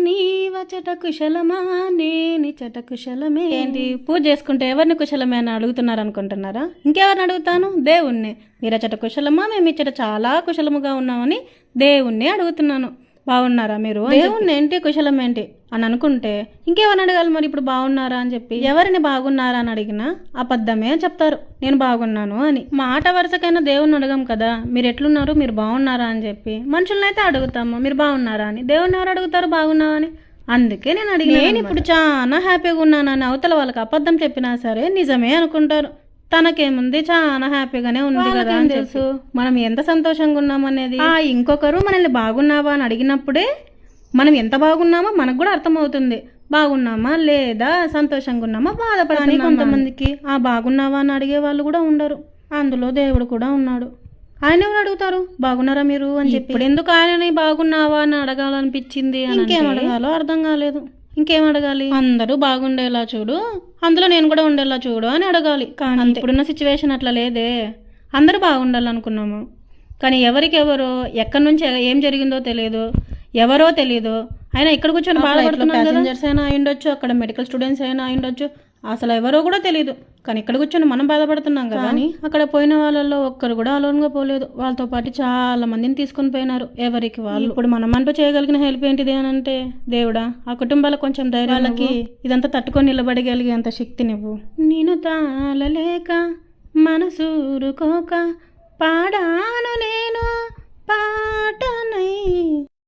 నీవచట కుశలమా నేనిచట కుశలమే. ఏంటి పూజ చేసుకుంటే ఎవరిని కుశలమే అని అడుగుతున్నారు అనుకుంటున్నారా? ఇంకెవరిని అడుగుతాను? దేవుణ్ణి. మీరచట కుశలమా, మేము ఇచ్చట చాలా కుశలముగా ఉన్నామని దేవుణ్ణి అడుగుతున్నాను. బాగున్నారా మీరు? దేవుణ్ణి ఏంటి కుశలం ఏంటి అని అనుకుంటే ఇంకేమని అడగాలి మరి? ఇప్పుడు బాగున్నారా అని చెప్పి ఎవరిని బాగున్నారా అని అడిగినా అబద్ధమే చెప్తారు, నేను బాగున్నాను అని. మాట వరుసకైనా దేవుణ్ణి అడగం కదా, మీరు ఎట్లున్నారు, మీరు బాగున్నారా అని చెప్పి. మనుషులనైతే అడుగుతాము మీరు బాగున్నారా అని, దేవుణ్ణి ఎవరు అడుగుతారు బాగున్నావా అని? అందుకే నేను అడిగిన. నేను ఇప్పుడు చాలా హ్యాపీగా ఉన్నానని అవతల వాళ్ళకి అబద్ధం చెప్పినా సరే నిజమే అనుకుంటారు. తనకేముంది, చాలా హ్యాపీగానే ఉంది కదా అని తెలుసు మనం ఎంత సంతోషంగా ఉన్నామనేది. ఇంకొకరు మనల్ని బాగున్నావా అని అడిగినప్పుడే మనం ఎంత బాగున్నామో మనకు కూడా అర్థమవుతుంది. బాగున్నామా లేదా, సంతోషంగా ఉన్నామా, బాధపడాలి. కొంతమందికి ఆ బాగున్నావా అని అడిగే వాళ్ళు కూడా ఉండరు. అందులో దేవుడు కూడా ఉన్నాడు. ఆయన ఎవరు అడుగుతారు బాగున్నారా మీరు అని చెప్పి? ఇప్పుడు ఎందుకు ఆయనని బాగున్నావా అని అడగాలనిపించింది? ఇంకేం అడగాలో అర్థం కాలేదు. ఇంకేం అడగాలి? అందరూ బాగుండేలా చూడు, అందులో నేను కూడా ఉండేలా చూడు అని అడగాలి. కానీ ఇప్పుడున్న సిచ్యువేషన్ అట్లా లేదే. అందరూ బాగుండాలనుకున్నాము, కానీ ఎవరికెవరో ఎక్కడి నుంచి ఏం జరిగిందో తెలియదు, ఎవరో తెలియదు. అయినా ఇక్కడ కూర్చొని బాధపడుతున్నారు. ప్యాసింజర్స్ అయినా అయ్యుండొచ్చు, అక్కడ మెడికల్ స్టూడెంట్స్ అయినా అయ్యుండొచ్చు, అసలు ఎవరో కూడా తెలియదు. కానీ ఇక్కడ కూర్చొని మనం బాధపడుతున్నాం కదా. కానీ అక్కడ పోయిన వాళ్ళల్లో ఒక్కరు కూడా అలోన్గా పోలేదు. వాళ్ళతో పాటు చాలా మందిని తీసుకొని పోయినారు, ఎవరికి వాళ్ళు. ఇప్పుడు మనం అంటూ చేయగలిగిన హెల్ప్ ఏంటిది అని అంటే, దేవుడా ఆ కుటుంబాలకు కొంచెం ధైర్యాలకి ఇదంతా తట్టుకొని నిలబడగలిగేంత శక్తి నువ్వు. నేను తాళలేక మనసూరుకోక పాడాను నేను పాటనై.